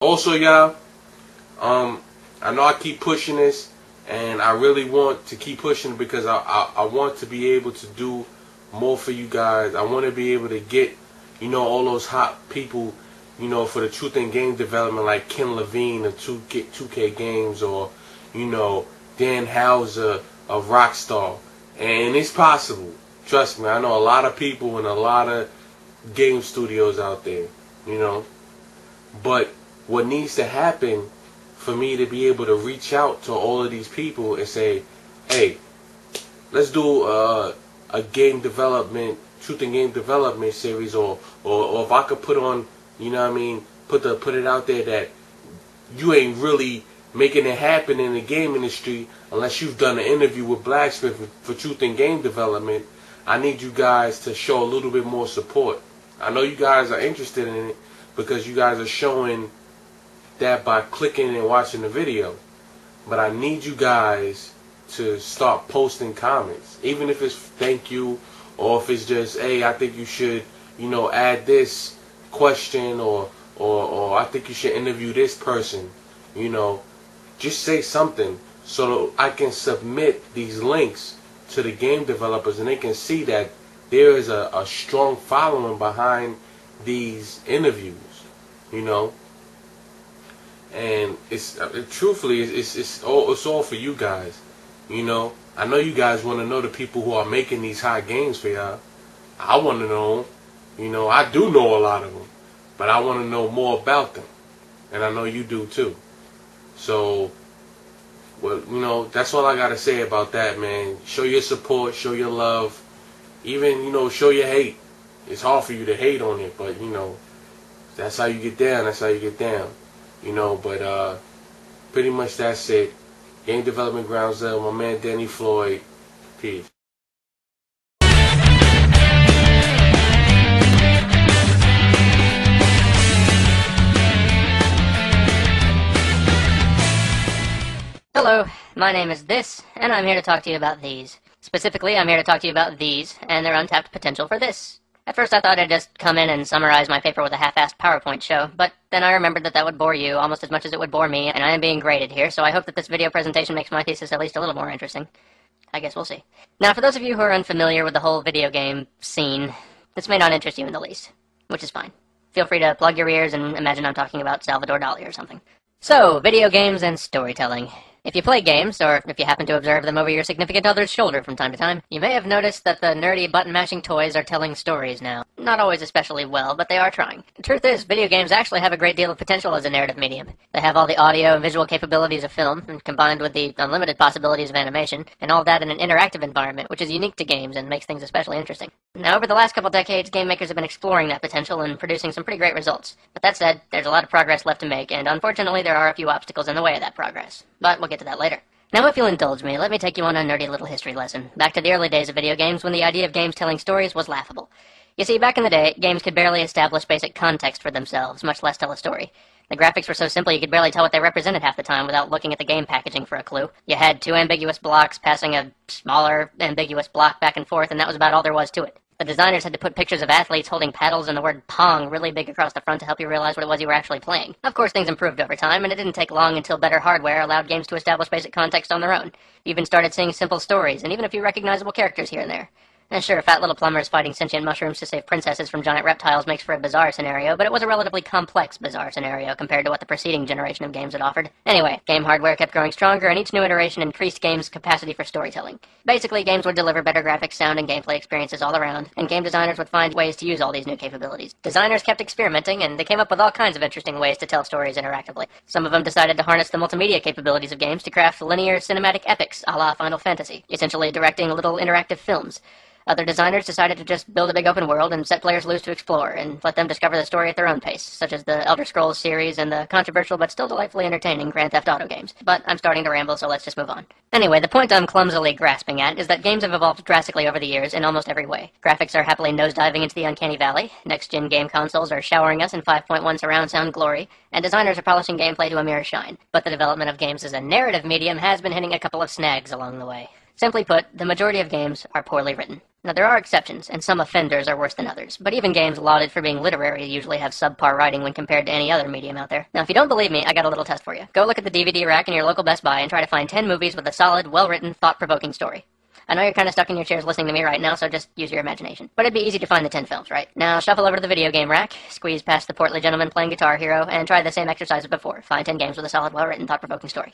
Also, y'all, I know I keep pushing this, and I really want to keep pushing because I want to be able to do more for you guys. I want to be able to get, all those hot people, for the truth in game development, like Ken Levine of 2K Games, or, Dan Houser of Rockstar. And it's possible. Trust me, I know a lot of people and a lot of game studios out there, But what needs to happen for me to be able to reach out to all of these people and say, hey, let's do a game development, truth in game development series, or if I could put on, put it out there that you ain't really making it happen in the game industry unless you've done an interview with Blacksmith for truth in game development. I need you guys to show a little bit more support. I know you guys are interested in it because you guys are showing that by clicking and watching the video. But I need you guys to start posting comments, even if it's thank you, or if it's just, hey, I think you should, add this question, or I think you should interview this person. Just say something so I can submit these links to the game developers and they can see that there is a strong following behind these interviews, and it's truthfully it's all for you guys. I know you guys want to know the people who are making these hot games for y'all. I want to know them. I do know a lot of them, but I want to know more about them, and I know you do too. So, well, that's all I gotta say about that, man. Show your support, show your love, even show your hate. It's hard for you to hate on it, but that's how you get down. That's how you get down. But pretty much that's it. Game Development Ground Zero, my man Danny Floyd. Peace. Hello, my name is This, and I'm here to talk to you about these. Specifically, I'm here to talk to you about these, and their untapped potential for this. At first I thought I'd just come in and summarize my paper with a half-assed PowerPoint show, but then I remembered that would bore you almost as much as it would bore me, and I am being graded here, so I hope that this video presentation makes my thesis at least a little more interesting. I guess we'll see. Now, for those of you who are unfamiliar with the whole video game scene, this may not interest you in the least, which is fine. Feel free to plug your ears and imagine I'm talking about Salvador Dali or something. So, video games and storytelling. If you play games, or if you happen to observe them over your significant other's shoulder from time to time, you may have noticed that the nerdy button-mashing toys are telling stories now. Not always especially well, but they are trying. The truth is, video games actually have a great deal of potential as a narrative medium. They have all the audio and visual capabilities of film, and combined with the unlimited possibilities of animation, and all that in an interactive environment, which is unique to games and makes things especially interesting. Now, over the last couple decades, game makers have been exploring that potential and producing some pretty great results. But that said, there's a lot of progress left to make, and unfortunately there are a few obstacles in the way of that progress. But we'll get to that later. Now, if you'll indulge me, let me take you on a nerdy little history lesson, back to the early days of video games when the idea of games telling stories was laughable. You see, back in the day, games could barely establish basic context for themselves, much less tell a story. The graphics were so simple you could barely tell what they represented half the time without looking at the game packaging for a clue. You had two ambiguous blocks passing a smaller ambiguous block back and forth, and that was about all there was to it. The designers had to put pictures of athletes holding paddles and the word Pong really big across the front to help you realize what it was you were actually playing. Of course, things improved over time, and it didn't take long until better hardware allowed games to establish basic context on their own. You even started seeing simple stories, and even a few recognizable characters here and there. And sure, fat little plumbers fighting sentient mushrooms to save princesses from giant reptiles makes for a bizarre scenario, but it was a relatively complex bizarre scenario compared to what the preceding generation of games had offered. Anyway, game hardware kept growing stronger, and each new iteration increased games' capacity for storytelling. Basically, games would deliver better graphics, sound, and gameplay experiences all around, and game designers would find ways to use all these new capabilities. Designers kept experimenting, and they came up with all kinds of interesting ways to tell stories interactively. Some of them decided to harness the multimedia capabilities of games to craft linear cinematic epics a la Final Fantasy, essentially directing little interactive films. Other designers decided to just build a big open world and set players loose to explore, and let them discover the story at their own pace, such as the Elder Scrolls series and the controversial but still delightfully entertaining Grand Theft Auto games. But I'm starting to ramble, so let's just move on. Anyway, the point I'm clumsily grasping at is that games have evolved drastically over the years in almost every way. Graphics are happily nosediving into the uncanny valley, next-gen game consoles are showering us in 5.1 surround sound glory, and designers are polishing gameplay to a mere shine. But the development of games as a narrative medium has been hitting a couple of snags along the way. Simply put, the majority of games are poorly written. Now, there are exceptions, and some offenders are worse than others, but even games lauded for being literary usually have subpar writing when compared to any other medium out there. Now, if you don't believe me, I got a little test for you. Go look at the DVD rack in your local Best Buy and try to find 10 movies with a solid, well-written, thought-provoking story. I know you're kind of stuck in your chairs listening to me right now, so just use your imagination. But it'd be easy to find the 10 films, right? Now, shuffle over to the video game rack, squeeze past the portly gentleman playing Guitar Hero, and try the same exercise as before. Find 10 games with a solid, well-written, thought-provoking story.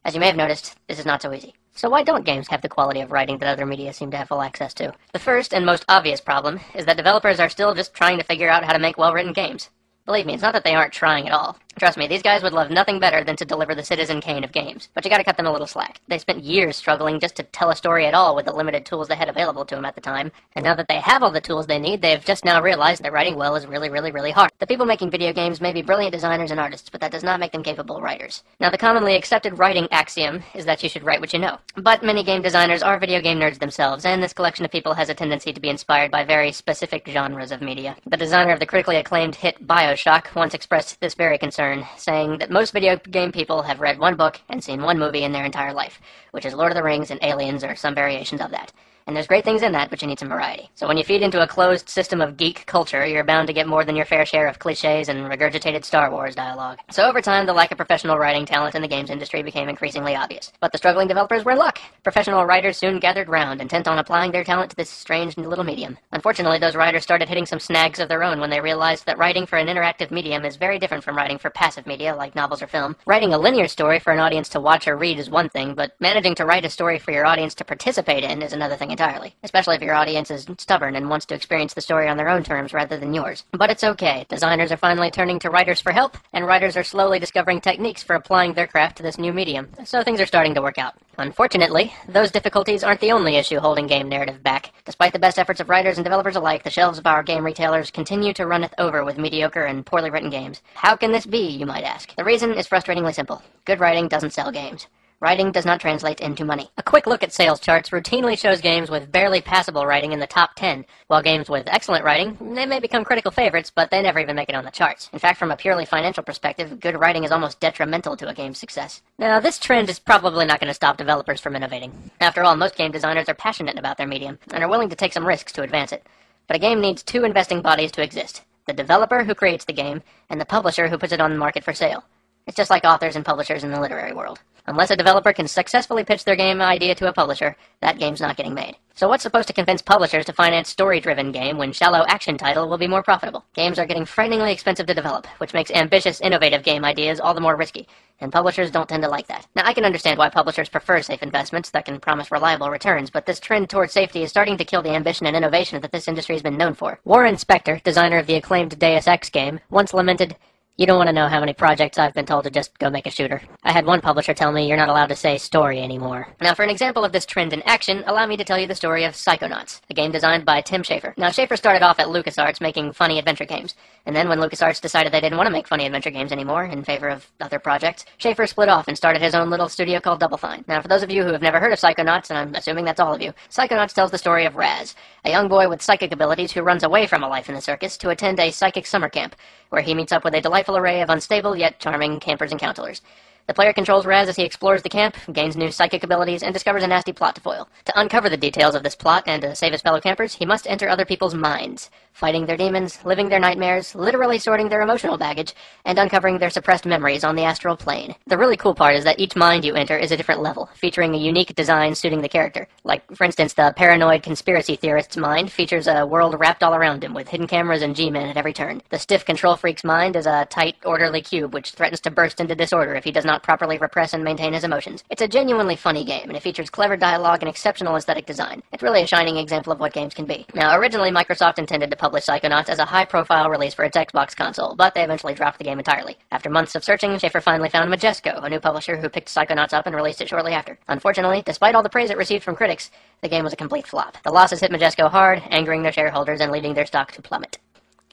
As you may have noticed, this is not so easy. So why don't games have the quality of writing that other media seem to have full access to? The first and most obvious problem is that developers are still just trying to figure out how to make well-written games. Believe me, it's not that they aren't trying at all. Trust me, these guys would love nothing better than to deliver the Citizen Kane of games. But you gotta cut them a little slack. They spent years struggling just to tell a story at all with the limited tools they had available to them at the time. And now that they have all the tools they need, they've just now realized that writing well is really, really, really hard. The people making video games may be brilliant designers and artists, but that does not make them capable writers. Now, the commonly accepted writing axiom is that you should write what you know. But many game designers are video game nerds themselves, and this collection of people has a tendency to be inspired by very specific genres of media. The designer of the critically acclaimed hit BioShock once expressed this very concern, saying that most video game people have read one book and seen one movie in their entire life, which is Lord of the Rings and Aliens or some variations of that. And there's great things in that, but you need some variety. So when you feed into a closed system of geek culture, you're bound to get more than your fair share of cliches and regurgitated Star Wars dialogue. So over time, the lack of professional writing talent in the games industry became increasingly obvious. But the struggling developers were in luck. Professional writers soon gathered round, intent on applying their talent to this strange little medium. Unfortunately, those writers started hitting some snags of their own when they realized that writing for an interactive medium is very different from writing for passive media like novels or film. Writing a linear story for an audience to watch or read is one thing, but managing to write a story for your audience to participate in is another thing entirely. Especially if your audience is stubborn and wants to experience the story on their own terms rather than yours. But it's okay. Designers are finally turning to writers for help, and writers are slowly discovering techniques for applying their craft to this new medium. So things are starting to work out. Unfortunately, those difficulties aren't the only issue holding game narrative back. Despite the best efforts of writers and developers alike, the shelves of our game retailers continue to runneth over with mediocre and poorly written games. How can this be, you might ask? The reason is frustratingly simple. Good writing doesn't sell games. Writing does not translate into money. A quick look at sales charts routinely shows games with barely passable writing in the top 10, while games with excellent writing, they may become critical favorites, but they never even make it on the charts. In fact, from a purely financial perspective, good writing is almost detrimental to a game's success. Now, this trend is probably not going to stop developers from innovating. After all, most game designers are passionate about their medium, and are willing to take some risks to advance it. But a game needs two investing bodies to exist: the developer who creates the game, and the publisher who puts it on the market for sale. It's just like authors and publishers in the literary world. Unless a developer can successfully pitch their game idea to a publisher, that game's not getting made. So what's supposed to convince publishers to finance story-driven game when shallow action title will be more profitable? Games are getting frighteningly expensive to develop, which makes ambitious, innovative game ideas all the more risky, and publishers don't tend to like that. Now, I can understand why publishers prefer safe investments that can promise reliable returns, but this trend towards safety is starting to kill the ambition and innovation that this industry has been known for. Warren Spector, designer of the acclaimed Deus Ex game, once lamented, "You don't want to know how many projects I've been told to just go make a shooter. I had one publisher tell me you're not allowed to say story anymore." Now, for an example of this trend in action, allow me to tell you the story of Psychonauts, a game designed by Tim Schafer. Now, Schafer started off at LucasArts making funny adventure games, and then when LucasArts decided they didn't want to make funny adventure games anymore in favor of other projects, Schafer split off and started his own little studio called Double Fine. Now, for those of you who have never heard of Psychonauts, and I'm assuming that's all of you, Psychonauts tells the story of Raz, a young boy with psychic abilities who runs away from a life in the circus to attend a psychic summer camp, where he meets up with a delightful array of unstable yet charming campers and counselors. The player controls Raz as he explores the camp, gains new psychic abilities, and discovers a nasty plot to foil. To uncover the details of this plot and to save his fellow campers, he must enter other people's minds, fighting their demons, living their nightmares, literally sorting their emotional baggage, and uncovering their suppressed memories on the astral plane. The really cool part is that each mind you enter is a different level, featuring a unique design suiting the character. Like, for instance, the paranoid conspiracy theorist's mind features a world wrapped all around him, with hidden cameras and G-men at every turn. The stiff control freak's mind is a tight, orderly cube, which threatens to burst into disorder if he does not properly repress and maintain his emotions. It's a genuinely funny game, and it features clever dialogue and exceptional aesthetic design. It's really a shining example of what games can be. Now, originally Microsoft intended to publish Psychonauts as a high-profile release for its Xbox console, but they eventually dropped the game entirely. After months of searching, Schafer finally found Majesco, a new publisher who picked Psychonauts up and released it shortly after. Unfortunately, despite all the praise it received from critics, the game was a complete flop. The losses hit Majesco hard, angering their shareholders and leading their stock to plummet.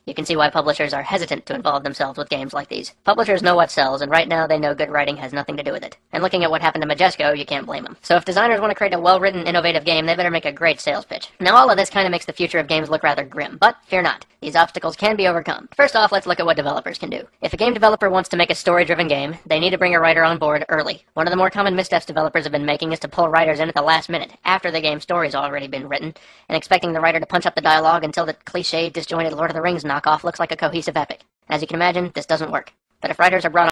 You can see why publishers are hesitant to involve themselves with games like these. Publishers know what sells, and right now they know good writing has nothing to do with it. And looking at what happened to Majesco, you can't blame them. So if designers want to create a well-written, innovative game, they better make a great sales pitch. Now all of this kind of makes the future of games look rather grim, but fear not. These obstacles can be overcome. First off, let's look at what developers can do. If a game developer wants to make a story-driven game, they need to bring a writer on board early. One of the more common missteps developers have been making is to pull writers in at the last minute, after the game's story's already been written, and expecting the writer to punch up the dialogue until the cliched, disjointed Lord of the Rings knockoff looks like a cohesive epic. As you can imagine, this doesn't work. But if writers are brought